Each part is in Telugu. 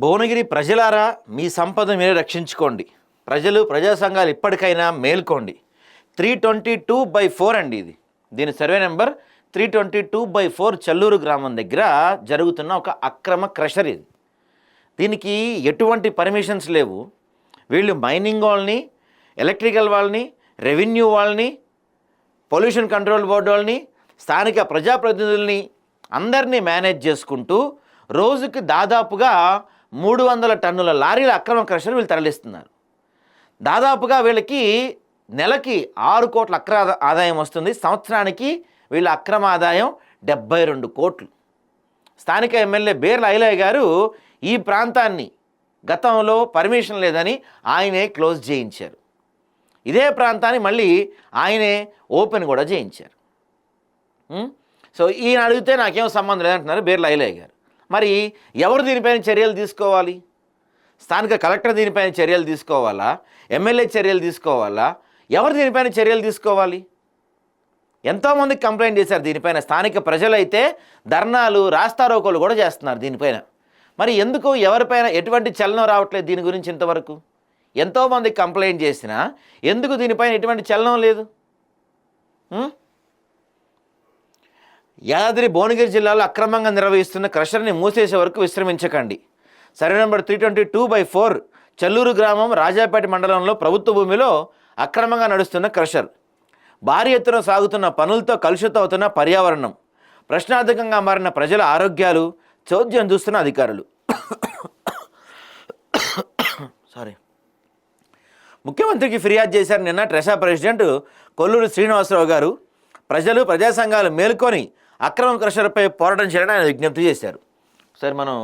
భువనగిరి ప్రజలారా, మీ సంపద మీరే రక్షించుకోండి. ప్రజా సంఘాలు ఇప్పటికైనా మేల్కోండి. 322/4 అండి ఇది. దీని సర్వే నెంబర్ 322/4 చల్లూరు గ్రామం దగ్గర జరుగుతున్న ఒక అక్రమ క్రషర్ ఇది. దీనికి ఎటువంటి పర్మిషన్స్ లేవు. వీళ్ళు మైనింగ్ వాళ్ళని, ఎలక్ట్రికల్ వాళ్ళని, రెవెన్యూ వాళ్ళని, పొల్యూషన్ కంట్రోల్ బోర్డు వాళ్ళని, స్థానిక ప్రజాప్రతినిధుల్ని అందరినీ మేనేజ్ చేసుకుంటూ రోజుకి దాదాపుగా 300 టన్నుల లారీల అక్రమ క్రషర్ వీళ్ళు తరలిస్తున్నారు. దాదాపుగా వీళ్ళకి నెలకి 6 కోట్ల ఆదాయం వస్తుంది. సంవత్సరానికి వీళ్ళ అక్రమ ఆదాయం 72 కోట్లు. స్థానిక ఎమ్మెల్యే బేర్ల ఐలయ్య గారు ఈ ప్రాంతాన్ని గతంలో పర్మిషన్ లేదని ఆయనే క్లోజ్ చేయించారు. ఇదే ప్రాంతాన్ని మళ్ళీ ఆయనే ఓపెన్ కూడా చేయించారు. సో ఈయన అడిగితే నాకేం సంబంధం లేదంటున్నారు బేర్ల ఐలయ్య గారు. మరి ఎవరు దీనిపైన చర్యలు తీసుకోవాలి? స్థానిక కలెక్టర్ దీనిపైన చర్యలు తీసుకోవాలా? ఎమ్మెల్యే చర్యలు తీసుకోవాలా? ఎవరు దీనిపైన చర్యలు తీసుకోవాలి? ఎంతోమందికి కంప్లైంట్ చేశారు దీనిపైన. స్థానిక ప్రజలైతే ధర్నాలు, రాస్తారోకోలు కూడా చేస్తున్నారు దీనిపైన. మరి ఎందుకు ఎవరిపైన ఎటువంటి చలనం రావట్లేదు దీని గురించి ఇంతవరకు? ఎంతోమందికి కంప్లైంట్ చేసినా ఎందుకు దీనిపైన ఎటువంటి చలనం లేదు? యాదాద్రి భువనగిరి జిల్లాలో అక్రమంగా నిర్వహిస్తున్న క్రషర్ని మూసేసే వరకు విశ్రమించకండి. సర్వే నెంబర్ 322/4 చల్లూరు గ్రామం రాజాపేట మండలంలో ప్రభుత్వ భూమిలో అక్రమంగా నడుస్తున్న క్రషర్. భారీ ఎత్తున సాగుతున్న పనులతో కలుషితం అవుతున్న పర్యావరణం, ప్రశ్నార్థకంగా మారిన ప్రజల ఆరోగ్యాలు చోద్యం చూస్తున్న అధికారులు. ముఖ్యమంత్రికి ఫిర్యాదు చేశారు నిన్న ట్రెషా ప్రెసిడెంట్ కొల్లూరు శ్రీనివాసరావు గారు. ప్రజా సంఘాలు మేల్కొని అక్రమ క్రషర్పై పోరాటం చేయాలని ఆయన విజ్ఞప్తి చేశారు. సరే, మనం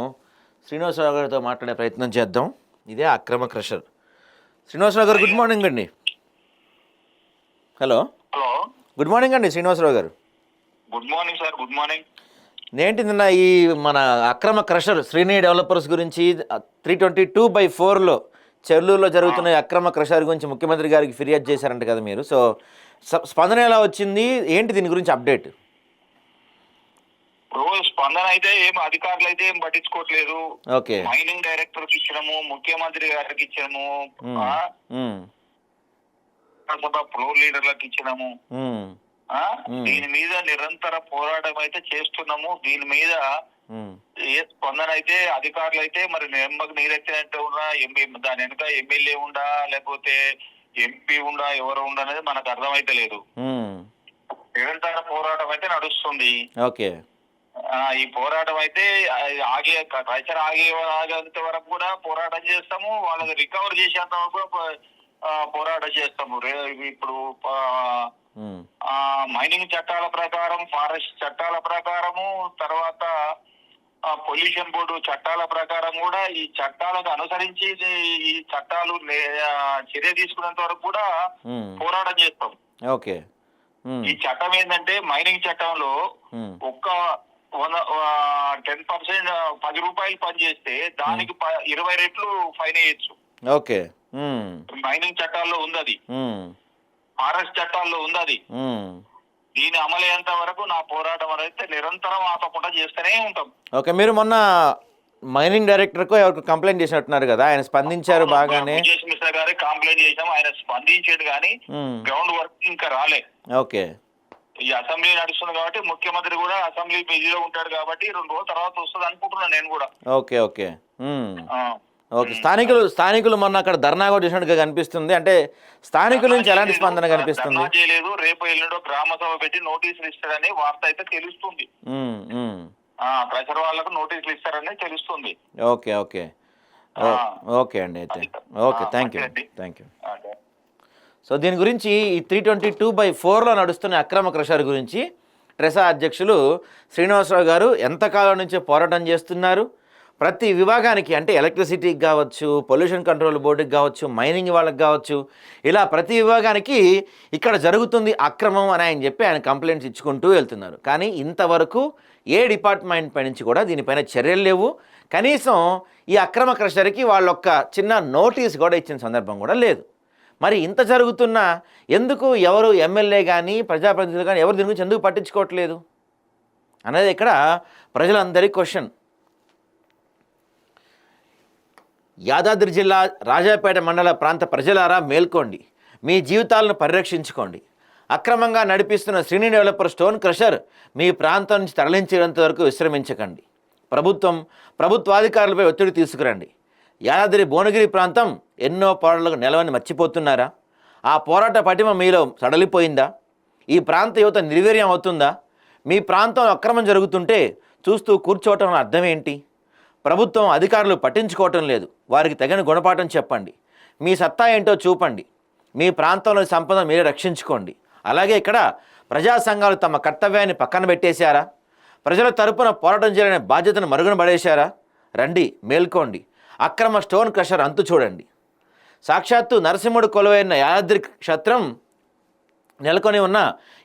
శ్రీనివాసరావు గారితో మాట్లాడే ప్రయత్నం చేద్దాం. ఇదే అక్రమ crusher. Srinivasarao garu, good morning అండి. హలో, గుడ్ మార్నింగ్ అండి Srinivasarao garu. Good morning sir. Good morning. నేంటి నిన్న ఈ మన అక్రమ క్రషర్ శ్రీని డెవలపర్స్ గురించి 322/4లో చెల్లూరులో జరుగుతున్న అక్రమ క్రషర్ గురించి ముఖ్యమంత్రి గారికి ఫిర్యాదు చేశారంట కదా మీరు. సో స్పందన ఎలా వచ్చింది, ఏంటి దీని గురించి అప్డేట్? రోజు స్పందన అయితే ఏం అధికారులు అయితే ఏం పట్టించుకోవట్లేదు. ఓకే, మైనింగ్ డైరెక్టర్ కి ఇచ్చినాము, ముఖ్యమంత్రి గారికి ఇచ్చినాము, ఫ్లోర్ లీడర్లకు ఇచ్చినాము. దీని మీద నిరంతర పోరాటం అయితే చేస్తున్నాము. దీని మీద ఏ స్పందన అయితే అధికారులు అయితే మరి నెమ్మకు నీరెత్తినట్టు ఉన్నా, దాని వెనుక ఎమ్మెల్యే ఉండా లేకపోతే ఎంపీ ఉండా ఎవరు ఉండా అనేది మనకు అర్థమైతే లేదు. నిరంతర పోరాటం అయితే నడుస్తుంది. ఓకే, ఈ పోరాటం అయితే ఆగేంత వరకు కూడా పోరాటం చేస్తాము. వాళ్ళని రికవర్ చేసేంత వరకు పోరాటం చేస్తాము. ఇప్పుడు మైనింగ్ చట్టాల ప్రకారం, ఫారెస్ట్ చట్టాల ప్రకారము, తర్వాత పొల్యూషన్ బోర్డు చట్టాల ప్రకారం కూడా ఈ చట్టాలకు అనుసరించి ఈ చట్టాలు చర్య తీసుకునేంత వరకు కూడా పోరాటం చేస్తాం. ఓకే, ఈ చట్టం ఏంటంటే మైనింగ్ చట్టంలో ఒక్క 10% 10 రూపాయలు పని చేస్తే దానికి 20 రెట్లు ఫైన్ వేయచ్చు. ఓకే, మైనింగ్ చట్టాల్లో ఉంది అది, ఫారెస్ట్ చట్టాల్లో ఉంది అది. దీని అమలయ్యేంత వరకు నా పోరాటం అయితే నిరంతరం ఆపకుండా చేస్తూనే ఉంటాం. ఓకే, మీరు మొన్న మైనింగ్ డైరెక్టర్కు ఎవరికి కంప్లైంట్ చేసినట్టున్నారు కదా, ఆయన స్పందించారు బాగానే? మిశ్రా గారి కంప్లైంట్ చేసాం, ఆయన స్పందించాడు కానీ గ్రౌండ్ వర్క్ ఇంకా రాలే. ఓకే, ఈ అసెంబ్లీ నడుస్తుంది కాబట్టి ముఖ్యమంత్రి కూడా అసెంబ్లీ బిజీలో ఉంటాడు కాబట్టి 2 రోజుల తర్వాత వస్తుంది అనుకుంటున్నాను నేను కూడా. Okay, okay, okay. స్థానికులు మొన్న అక్కడ ధర్నా కూడా చేసినట్టుగా కనిపిస్తుంది. అంటే స్థానికుల నుంచి ఎలాంటి స్పందన కనిపిస్తుంది? చేయలేదు, రేపు ఎల్లుండో గ్రామ సభ పెట్టి నోటీసులు ఇస్తారని వార్త అయితే తెలుస్తుంది. ప్రజల వాళ్ళకు నోటీసులు ఇస్తారని తెలుస్తుంది. ఓకే, ఓకే, ఓకే అండి. అయితే ఓకే, థ్యాంక్ యూ. సో దీని గురించి ఈ 322/4లో నడుస్తున్న అక్రమ క్రషర్ గురించి ట్రెసా అధ్యక్షులు శ్రీనివాసరావు గారు ఎంతకాలం నుంచో పోరాటం చేస్తున్నారు. ప్రతి విభాగానికి, అంటే ఎలక్ట్రిసిటీకి కావచ్చు, పొల్యూషన్ కంట్రోల్ బోర్డుకి కావచ్చు, మైనింగ్ వాళ్ళకి కావచ్చు, ఇలా ప్రతి విభాగానికి ఇక్కడ జరుగుతుంది అక్రమం అని ఆయన కంప్లైంట్స్ ఇచ్చుకుంటూ వెళ్తున్నారు. కానీ ఇంతవరకు ఏ డిపార్ట్మెంట్ పై నుంచి కూడా దీనిపైన చర్యలు లేవు. కనీసం ఈ అక్రమ క్రషర్కి వాళ్ళొక్క చిన్న నోటీస్ కూడా ఇచ్చిన సందర్భం కూడా లేదు. మరి ఇంత జరుగుతున్నా ఎందుకు ఎవరు ఎమ్మెల్యే కానీ ప్రజాప్రతినిధులు కానీ ఎవరు దీని గురించి ఎందుకు పట్టించుకోవట్లేదు అనేది ఇక్కడ ప్రజలందరి క్వశ్చన్. యాదాద్రి జిల్లా రాజాపేట మండల ప్రాంత ప్రజలారా మేల్కోండి, మీ జీవితాలను పరిరక్షించుకోండి. అక్రమంగా నడిపిస్తున్న శ్రీని డెవలపర్ స్టోన్ క్రషర్ మీ ప్రాంతం నుంచి తరలించేంత వరకు విశ్రమించకండి. ప్రభుత్వాధికారులపై ఒత్తిడి తీసుకురండి. యాదాద్రి భువనగిరి ప్రాంతం ఎన్నో పోరాటాలకు నిలవని మర్చిపోతున్నారా? ఆ పోరాట పటిమ మీలో సడలిపోయిందా? ఈ ప్రాంత యువత నిర్వీర్యం అవుతుందా? మీ ప్రాంతంలో అక్రమం జరుగుతుంటే చూస్తూ కూర్చోవటం అర్థం ఏంటి? ప్రభుత్వం అధికారులు పట్టించుకోవటం లేదు. వారికి తగిన గుణపాఠం చెప్పండి. మీ సత్తా ఏంటో చూపండి. మీ ప్రాంతంలోని సంపద మీరే రక్షించుకోండి. అలాగే ఇక్కడ ప్రజా సంఘాలు తమ కర్తవ్యాన్ని పక్కన పెట్టేశారా? ప్రజల తరపున పోరాటం చేయాలనే బాధ్యతను మరుగున పడేశారా? రండి, మేల్కోండి. అక్రమ స్టోన్ క్రషర్ అంతు చూడండి. సాక్షాత్తు నరసింహుడు కొలువైన యాదాద్రి క్షేత్రం నెలకొని ఉన్న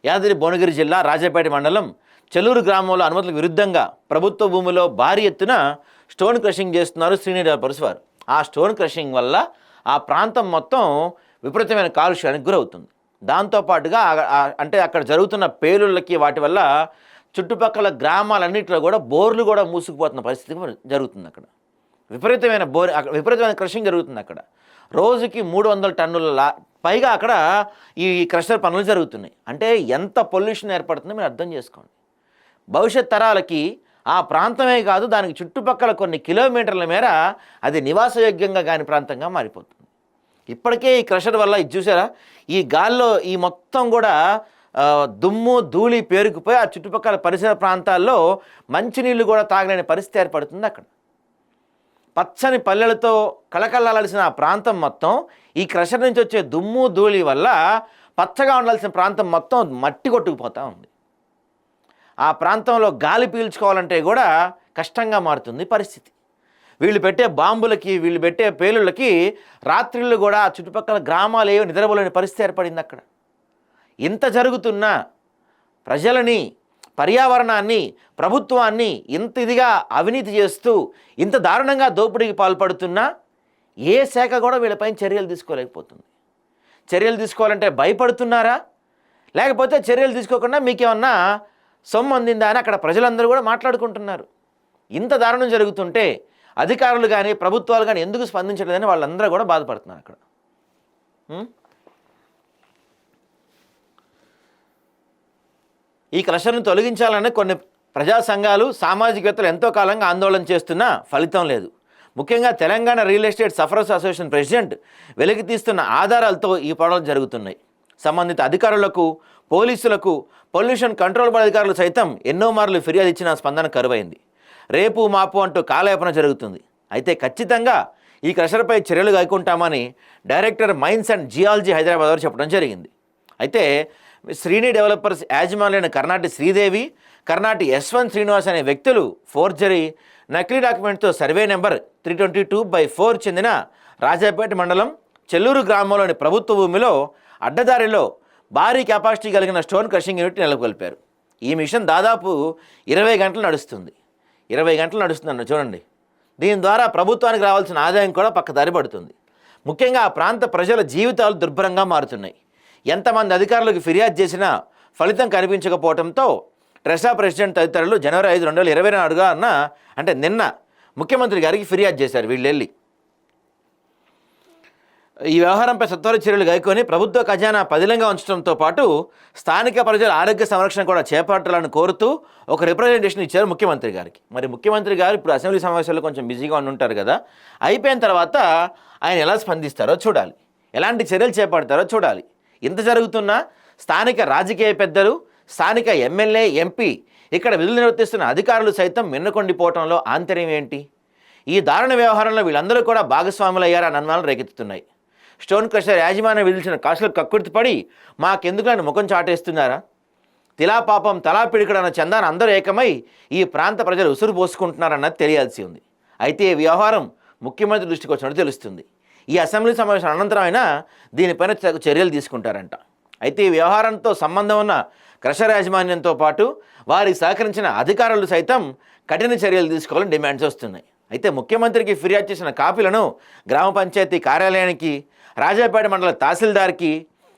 యాదాద్రి భువనగిరి జిల్లా రాజాపేట మండలం చెల్లూరు గ్రామంలో అనుమతులకు విరుద్ధంగా ప్రభుత్వ భూమిలో భారీ ఎత్తున స్టోన్ క్రషింగ్ చేస్తున్నారు శ్రీని డెవలపర్స్ వారు. ఆ స్టోన్ క్రషింగ్ వల్ల ఆ ప్రాంతం మొత్తం విపరీతమైన కాలుష్యానికి గురవుతుంది. దాంతోపాటుగా అంటే అక్కడ జరుగుతున్న పేలుళ్ళకి వాటి వల్ల చుట్టుపక్కల గ్రామాలన్నింటిలో కూడా బోర్లు కూడా మూసుకుపోతున్న పరిస్థితి జరుగుతుంది. అక్కడ విపరీతమైన క్రషింగ్ జరుగుతుంది. అక్కడ రోజుకి 300 టన్నుల పైగా అక్కడ ఈ క్రషర్ పనులు జరుగుతున్నాయి. అంటే ఎంత పొల్యూషన్ ఏర్పడుతుందో మీరు అర్థం చేసుకోండి. భవిష్యత్ తరాలకి ఆ ప్రాంతమే కాదు, దానికి చుట్టుపక్కల కొన్ని కిలోమీటర్ల మేర అది నివాసయోగ్యంగా కాని ప్రాంతంగా మారిపోతుంది. ఇప్పటికే ఈ క్రషర్ వల్ల ఇది చూసారా, ఈ గాల్లో ఈ మొత్తం కూడా దుమ్ము ధూళి పేరుకుపోయి ఆ చుట్టుపక్కల పరిసర ప్రాంతాల్లో మంచినీళ్ళు కూడా తాగలేని పరిస్థితి ఏర్పడుతుంది. అక్కడ పచ్చని పల్లెలతో కళకళలాల్సిన ఆ ప్రాంతం మొత్తం ఈ క్రషర్ నుంచి వచ్చే దుమ్ము ధూళి వల్ల పచ్చగా ఉండాల్సిన ప్రాంతం మొత్తం మట్టి కొట్టుకుపోతూ ఉంది. ఆ ప్రాంతంలో గాలి పీల్చుకోవాలంటే కూడా కష్టంగా మారుతుంది పరిస్థితి. వీళ్ళు పెట్టే బాంబులకి, వీళ్ళు పెట్టే పేలుళ్ళకి రాత్రిళ్ళు కూడా ఆ చుట్టుపక్కల గ్రామాలు ఏవో నిద్రపోలేని పరిస్థితి ఏర్పడింది. అక్కడ ఇంత జరుగుతున్నా ప్రజలని, పర్యావరణాన్ని, ప్రభుత్వాన్ని ఇంత ఇదిగా అవినీతి చేస్తూ ఇంత దారుణంగా దోపిడీకి పాల్పడుతున్నా ఏ శాఖ కూడా వీళ్ళపైన చర్యలు తీసుకోలేకపోతుంది. చర్యలు తీసుకోవాలంటే భయపడుతున్నారా? లేకపోతే చర్యలు తీసుకోకుండా మీకేమన్నా సొమ్ము అందిందా అని అక్కడ ప్రజలందరూ కూడా మాట్లాడుకుంటున్నారు. ఇంత దారుణం జరుగుతుంటే అధికారులు కానీ ప్రభుత్వాలు కానీ ఎందుకు స్పందించలేదని వాళ్ళందరూ కూడా బాధపడుతున్నారు. అక్కడ ఈ క్రషర్ను తొలగించాలని కొన్ని ప్రజా సంఘాలు, సామాజికవేత్తలు ఎంతో కాలంగా ఆందోళన చేస్తున్నా ఫలితం లేదు. ముఖ్యంగా Telangana real estate sufferers association president వెలికి తీస్తున్న ఆధారాలతో ఈ పోరాటాలు జరుగుతున్నాయి. సంబంధిత అధికారులకు, పోలీసులకు, పొల్యూషన్ కంట్రోల్ బోర్డు అధికారులు సైతం ఎన్నో మార్లు ఫిర్యాదు ఇచ్చిన స్పందన కరువైంది. రేపు మాపు అంటూ కాలయాపన జరుగుతుంది. అయితే ఖచ్చితంగా ఈ క్రషర్పై చర్యలు కైకుంటామని director mines and geology Hyderabad వారు చెప్పడం జరిగింది. అయితే శ్రీని డెవలపర్స్ యాజమాన్యులైన కర్ణాటి శ్రీదేవి, కర్ణాటి యశ్వంత్ శ్రీనివాస్ అనే వ్యక్తులు ఫోర్జరీ నకిలీ డాక్యుమెంట్తో సర్వే నెంబర్ 322/4 చెందిన రాజాపేట మండలం చెల్లూరు గ్రామంలోని ప్రభుత్వ భూమిలో అడ్డదారిలో భారీ కెపాసిటీ కలిగిన స్టోన్ క్రషింగ్ యూనిట్ నెలకొల్పారు. ఈ మిషన్ దాదాపు 20 గంటలు నడుస్తుంది. 20 గంటలు నడుస్తుందన్న చూడండి. దీని ద్వారా ప్రభుత్వానికి రావాల్సిన ఆదాయం కూడా పక్కదారి పడుతుంది. ముఖ్యంగా ఆ ప్రాంత ప్రజల జీవితాలు దుర్భరంగా మారుతున్నాయి. ఎంతమంది అధికారులకు ఫిర్యాదు చేసినా ఫలితం కనిపించకపోవడంతో ట్రెసా ప్రెసిడెంట్ తదితరులు జనవరి 5, 2024 అంటే నిన్న ముఖ్యమంత్రి గారికి ఫిర్యాదు చేశారు. వీళ్ళు వెళ్ళి ఈ వ్యవహారంపై సత్వర చర్యలు గైకొని ప్రభుత్వ ఖజానా పదిలంగా ఉంచడంతో పాటు స్థానిక ప్రజల ఆరోగ్య సంరక్షణ కూడా చేపట్టాలని కోరుతూ ఒక రిప్రజెంటేషన్ ఇచ్చారు ముఖ్యమంత్రి గారికి. మరి ముఖ్యమంత్రి గారు ఇప్పుడు అసెంబ్లీ సమావేశాల్లో కొంచెం బిజీగా ఉంటారు కదా, అయిపోయిన తర్వాత ఆయన ఎలా స్పందిస్తారో చూడాలి, ఎలాంటి చర్యలు చేపడతారో చూడాలి. ఇంత జరుగుతున్నా స్థానిక రాజకీయ పెద్దలు, స్థానిక ఎమ్మెల్యే, ఎంపీ, ఇక్కడ విధులు నిర్వర్తిస్తున్న అధికారులు సైతం మిన్నకొండిపోవడంలో ఆంతర్యం ఏంటి? ఈ దారుణ వ్యవహారంలో వీళ్ళందరూ కూడా భాగస్వాములు అయ్యారని అనుమానాలు రేకెత్తుతున్నాయి. స్టోన్ క్రషర్ యాజమాన్యం విధించిన కాసులకు కక్కుర్తిపడి మాకెందుకని ముఖం చాటేస్తున్నారా? తిలా పాపం తలా పిడికడన్న చందాన అందరూ ఏకమై ఈ ప్రాంత ప్రజలు ఉసురు పోసుకుంటున్నారన్నది తెలియాల్సి ఉంది. అయితే ఈ వ్యవహారం ముఖ్యమంత్రి దృష్టికి వచ్చినట్టు తెలుస్తుంది. ఈ అసెంబ్లీ సమావేశం అనంతరం అయినా దీనిపైన చర్యలు తీసుకుంటారంట. అయితే ఈ వ్యవహారంతో సంబంధం ఉన్న క్రషర్ యాజమాన్యంతో పాటు వారికి సహకరించిన అధికారులు సైతం కఠిన చర్యలు తీసుకోవాలని డిమాండ్స్ వస్తున్నాయి. అయితే ముఖ్యమంత్రికి ఫిర్యాదు చేసిన కాపీలను గ్రామ పంచాయతీ కార్యాలయానికి, రాజాపేట మండల తహసీల్దార్కి,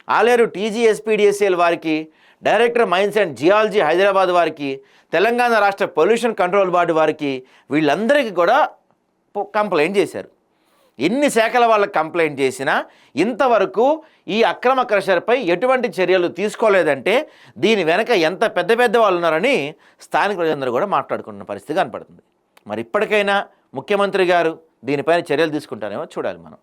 ఆలేరు TGSPDSL వారికి, director mines and geology Hyderabad వారికి, తెలంగాణ రాష్ట్ర పొల్యూషన్ కంట్రోల్ బోర్డు వారికి, వీళ్ళందరికీ కూడా కంప్లైంట్ చేశారు. ఎన్ని శాఖల వాళ్ళకి కంప్లైంట్ చేసినా ఇంతవరకు ఈ అక్రమ క్రషర్పై ఎటువంటి చర్యలు తీసుకోలేదంటే దీని వెనక ఎంత పెద్ద పెద్ద వాళ్ళు ఉన్నారని స్థానిక ప్రజలందరూ కూడా మాట్లాడుకున్న పరిస్థితి కనపడుతుంది. మరి ఇప్పటికైనా ముఖ్యమంత్రి గారు దీనిపైన చర్యలు తీసుకుంటారేమో చూడాలి మనం.